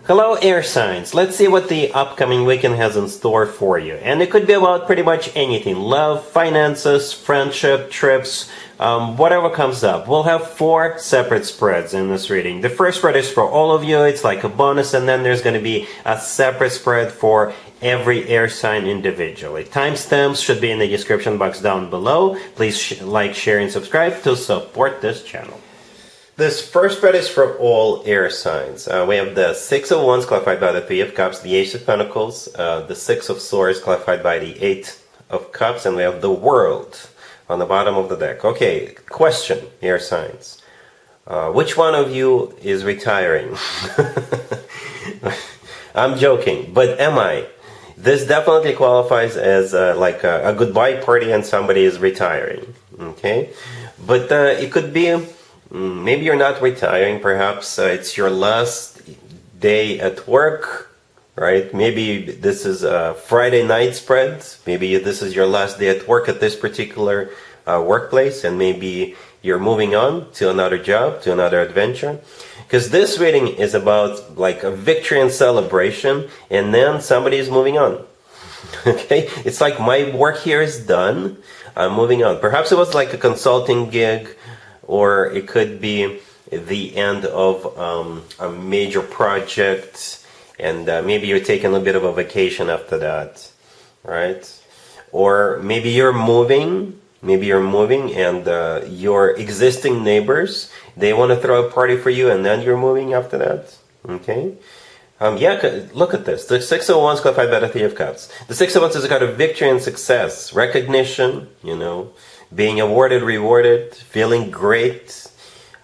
Hello air signs, let's see what the upcoming weekend has in store for you. And it could be about pretty much anything. Love, finances, friendship, trips, whatever comes up. We'll have 4 separate spreads in this reading. The first spread is for all of you, it's like a bonus, and then there's going to be a separate spread for every air sign individually. Timestamps should be in the description box down below. Please like, share, and subscribe to support this channel. This first spread is for all air signs. We have the 6 of Wands clarified by the 3 of Cups, the Ace of Pentacles, the 6 of Swords clarified by the 8 of Cups, and we have the World on the bottom of the deck. Okay, question, air signs. Which one of you is retiring? I'm joking, but am I? This definitely qualifies as like a goodbye party and somebody is retiring. Okay, but it could be... maybe you're not retiring, perhaps it's your last day at work, right? Maybe this is a Friday night spread. Maybe this is your last day at work at this particular workplace, and maybe you're moving on to another job, to another adventure. Because this reading is about like a victory and celebration, and then somebody is moving on. Okay? It's like my work here is done, I'm moving on. Perhaps it was like a consulting gig, or it could be the end of a major project, and maybe you're taking a bit of a vacation after that, right? Or maybe you're moving, and your existing neighbors, they want to throw a party for you, and then you're moving after that, okay? Yeah, look at this. The 6 of Wands clarified by the 3 of Cups. The 6 of Wands is a kind of victory and success, recognition, you know, being awarded, rewarded, feeling great.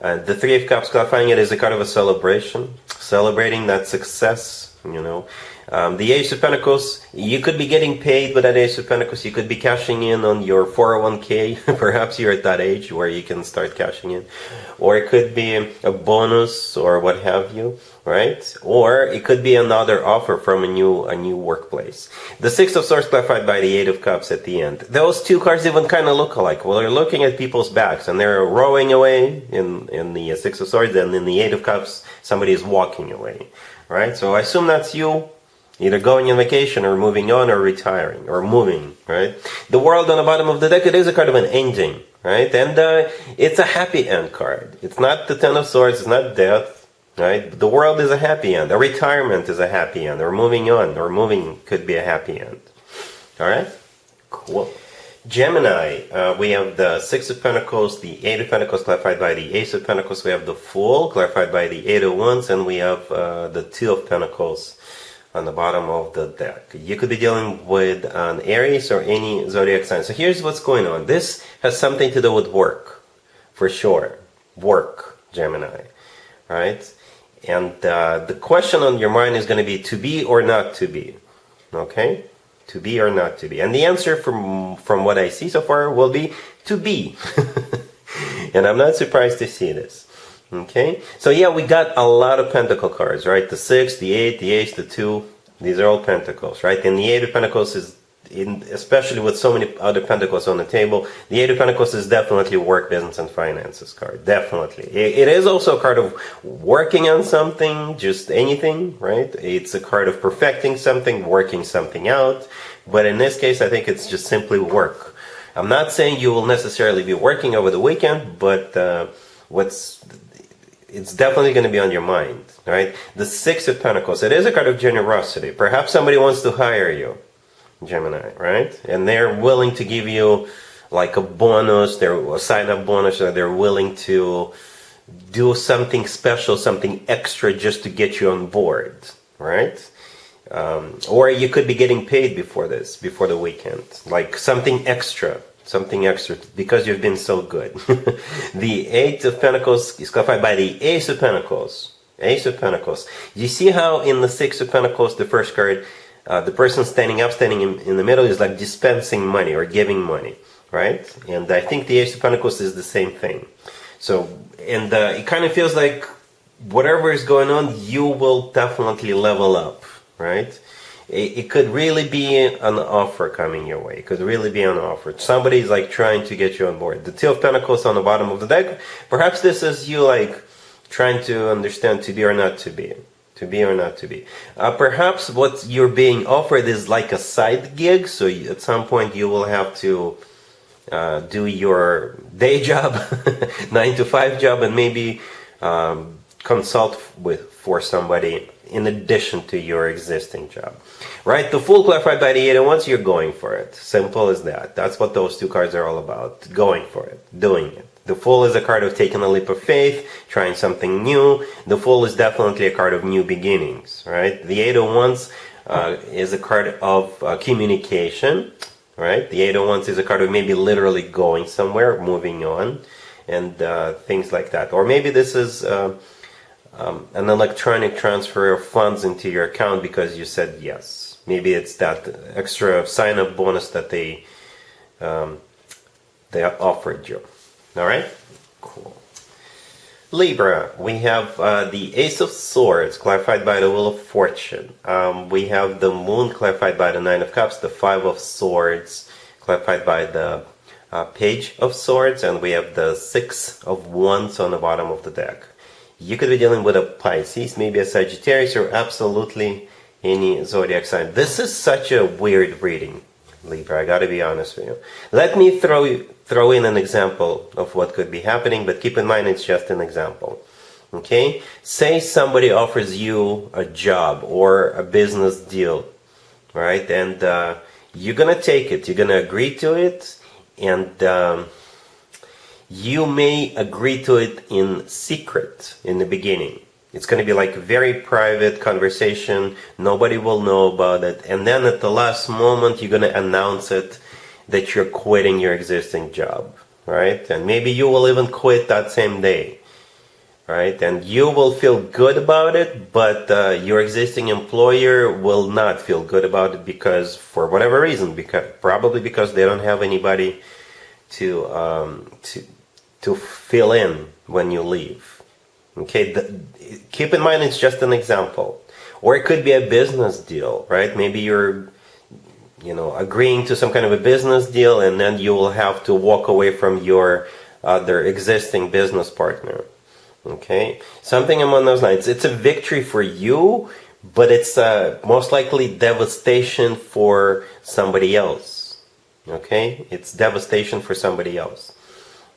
The 3 of Cups, clarifying it, is a kind of a celebration, celebrating that success, you know. The Ace of Pentacles, you could be getting paid with that Ace of Pentacles. You could be cashing in on your 401k. Perhaps you're at that age where you can start cashing in. Or it could be a bonus or what have you, right? Or it could be another offer from a new workplace. The 6 of Swords clarified by the 8 of Cups at the end. Those 2 cards even kind of look alike. Well, you're looking at people's backs and they're rowing away in the 6 of Swords, and in the 8 of Cups, somebody is walking away, right? So I assume that's you. Either going on vacation or moving on or retiring or moving, right? The World on the bottom of the deck, it is a kind of an ending, right? And it's a happy end card. It's not the 10 of Swords, it's not death, right? The World is a happy end. A retirement is a happy end. Or moving on, or moving could be a happy end. All right? Cool. Gemini, we have the 6 of Pentacles, the 8 of Pentacles clarified by the Ace of Pentacles. We have the Fool clarified by the 8 of Wands, and we have the 2 of Pentacles on the bottom of the deck. You could be dealing with an Aries or any zodiac sign. So here's what's going on. This has something to do with work, for sure. Work, Gemini, right? And the question on your mind is going to be or not to be, okay? To be or not to be. And the answer from what I see so far will be to be. And I'm not surprised to see this. Okay, so yeah, we got a lot of Pentacle cards, right? The 6, the 8, the Ace, the 2, these are all Pentacles, right? And the 8 of Pentacles is, especially with so many other Pentacles on the table, the 8 of Pentacles is definitely work, business, and finances card, definitely. It is also a card of working on something, just anything, right? It's a card of perfecting something, working something out, but in this case, I think it's just simply work. I'm not saying you will necessarily be working over the weekend, but it's definitely going to be on your mind, right? The 6 of Pentacles, it is a card of generosity. Perhaps somebody wants to hire you, Gemini, right? And they're willing to give you like a bonus, a sign-up bonus, or they're willing to do something special, something extra just to get you on board, right? Or you could be getting paid before the weekend, like something extra, because you've been so good. The 8 of Pentacles is clarified by the Ace of Pentacles. Ace of Pentacles. You see how in the 6 of Pentacles, the first card, the person standing in the middle is like dispensing money or giving money, right? And I think the Ace of Pentacles is the same thing. So, and it kind of feels like whatever is going on, you will definitely level up, right? It could really be an offer coming your way. It could really be an offer. Somebody's like trying to get you on board. The 2 of Pentacles on the bottom of the deck. Perhaps this is you like trying to understand to be or not to be. To be or not to be. Perhaps what you're being offered is like a side gig, so at some point you will have to do your day job, 9 to 5 job, and maybe consult for somebody in addition to your existing job. Right? The Fool clarified by the 8 of Wands, you're going for it. Simple as that. That's what those two cards are all about. Going for it. Doing it. The Fool is a card of taking a leap of faith, trying something new. The Fool is definitely a card of new beginnings, right? The 8 of Wands is a card of communication, right? The 8 of Wands is a card of maybe literally going somewhere, moving on, and things like that. Or maybe this is an electronic transfer of funds into your account because you said yes. Maybe it's that extra sign-up bonus that they offered you. All right, cool. Libra, we have the Ace of Swords, clarified by the Wheel of Fortune. We have the Moon, clarified by the Nine of Cups, the Five of Swords, clarified by the Page of Swords, and we have the Six of Wands on the bottom of the deck. You could be dealing with a Pisces, maybe a Sagittarius, or absolutely any zodiac sign. This is such a weird reading, Libra, I gotta be honest with you. Let me throw in an example of what could be happening, but keep in mind it's just an example. Okay? Say somebody offers you a job or a business deal, right? And you're gonna take it, you're gonna agree to it, and you may agree to it in secret in the beginning. It's going to be like a very private conversation. Nobody will know about it. And then at the last moment, you're going to announce it that you're quitting your existing job, right? And maybe you will even quit that same day, right? And you will feel good about it, but your existing employer will not feel good about it because, for whatever reason, probably because they don't have anybody to fill in when you leave. Okay, keep in mind it's just an example. Or it could be a business deal, right? Maybe you're, agreeing to some kind of a business deal, and then you will have to walk away from your other existing business partner. Okay, something among those lines. It's a victory for you, but it's most likely devastation for somebody else. Okay, it's devastation for somebody else.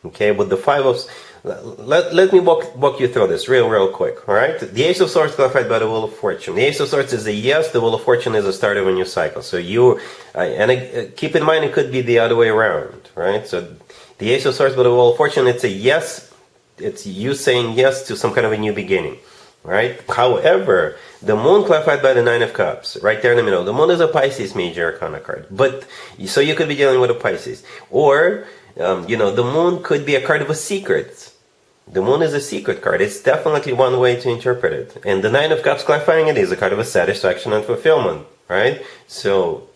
Okay, with the Five of... Let me walk you through this real quick, all right? The Ace of Swords clarified by the Wheel of Fortune. The Ace of Swords is a yes, the Wheel of Fortune is the start of a new cycle. So keep in mind it could be the other way around, right? So the Ace of Swords by the Wheel of Fortune, it's a yes, it's you saying yes to some kind of a new beginning, right? However, the Moon clarified by the Nine of Cups, right there in the middle. The Moon is a Pisces major arcana card, but so you could be dealing with a Pisces. Or, the Moon could be a card of a secret. The Moon is a secret card. It's definitely one way to interpret it. And the Nine of Cups clarifying it is a card of a satisfaction and fulfillment, right? So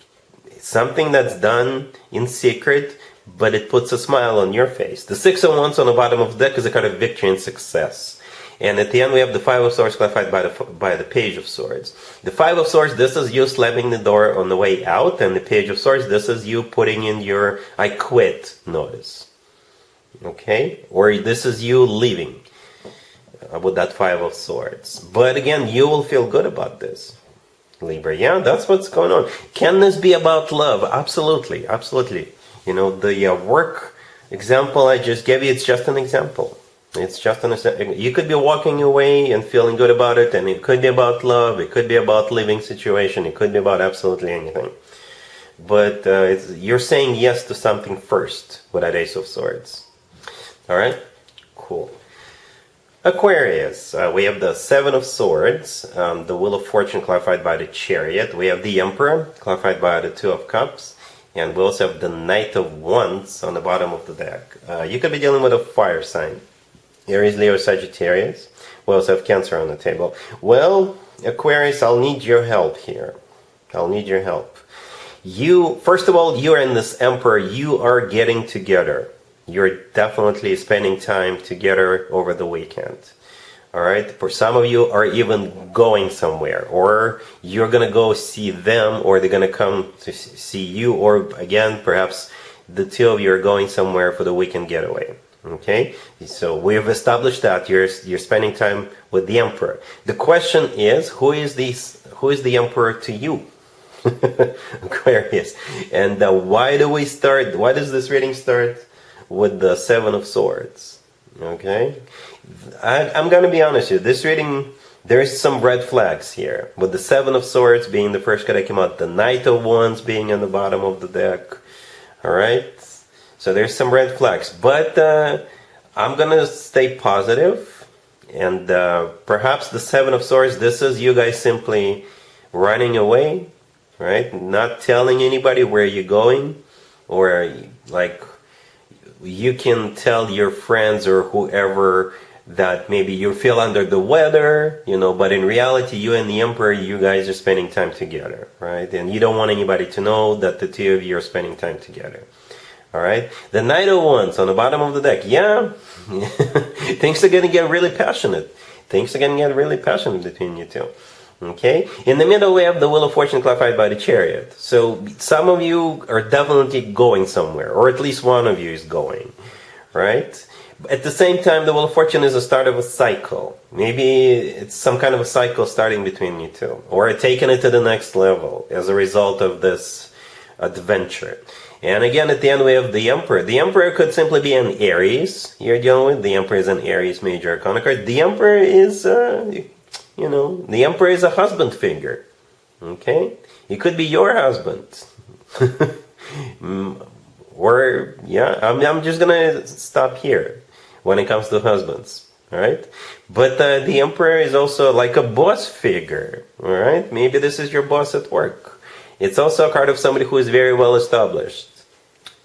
it's something that's done in secret, but it puts a smile on your face. The Six of Wands on the bottom of the deck is a card of victory and success. And at the end we have the Five of Swords clarified by the Page of Swords. The Five of Swords, this is you slamming the door on the way out, and the Page of Swords, this is you putting in your I quit notice. Okay, or this is you leaving with that Five of Swords. But again, you will feel good about this, Libra. Yeah, that's what's going on. Can this be about love? Absolutely, absolutely. The work example I just gave you, it's just an example. It's just an example. You could be walking away and feeling good about it, and it could be about love, it could be about living situation, it could be about absolutely anything. But you're saying yes to something first with that Ace of Swords. All right, cool. Aquarius, we have the Seven of Swords, the Wheel of Fortune clarified by the Chariot. We have the Emperor clarified by the Two of Cups, and we also have the Knight of Wands on the bottom of the deck. You could be dealing with a fire sign, Aries, Leo, Sagittarius. We also have Cancer on the table. Well, Aquarius, I'll need your help here. I'll need your help. First of all, you're in this Emperor. You are getting together. You're definitely spending time together over the weekend. All right? For some of you are even going somewhere, or you're going to go see them, or they're going to come to see you, or again, perhaps the two of you are going somewhere for the weekend getaway. Okay, so we've established that you're spending time with the Emperor. The question is, who is the Emperor to you? Aquarius. And why does this reading start with the Seven of Swords? Okay, I'm gonna be honest with you, this reading, there's some red flags here, with the Seven of Swords being the first card that came out, the Knight of Wands being on the bottom of the deck. Alright, so there's some red flags, but I'm gonna stay positive, and perhaps the Seven of Swords, this is you guys simply running away, right? Not telling anybody where you're going, or like you can tell your friends or whoever that maybe you feel under the weather, you know, but in reality, you and the Emperor, you guys are spending time together, right? And you don't want anybody to know that the two of you are spending time together. All right, the Knight of Wands on the bottom of the deck. Yeah, things are gonna get really passionate. Things are gonna get really passionate between you two. Okay, in the middle we have the Wheel of Fortune clarified by the Chariot. So some of you are definitely going somewhere, or at least one of you is going, right? At the same time, the Wheel of Fortune is the start of a cycle. Maybe it's some kind of a cycle starting between you two, or taking it to the next level as a result of this adventure. And again, at the end we have the Emperor. The Emperor could simply be an Aries you're dealing with. The Emperor is an Aries major arcana card. The Emperor is, you know, the Emperor is a husband figure. Okay? He could be your husband. Or, yeah, I'm just gonna stop here when it comes to husbands. Alright? But the Emperor is also like a boss figure. Alright? Maybe this is your boss at work. It's also a card of somebody who is very well established.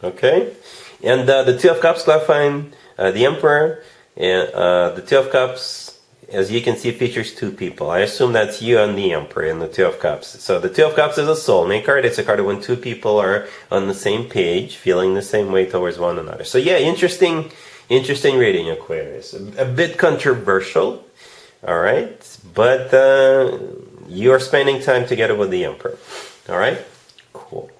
Okay? And the Two of Cups clarifying the Emperor. And the Two of Cups, as you can see, features two people. I assume that's you and the Emperor in the Two of Cups. So the Two of Cups is a soulmate card. It's a card of when two people are on the same page, feeling the same way towards one another. So yeah, interesting reading, Aquarius. A bit controversial, all right? But you're spending time together with the Emperor, all right? Cool.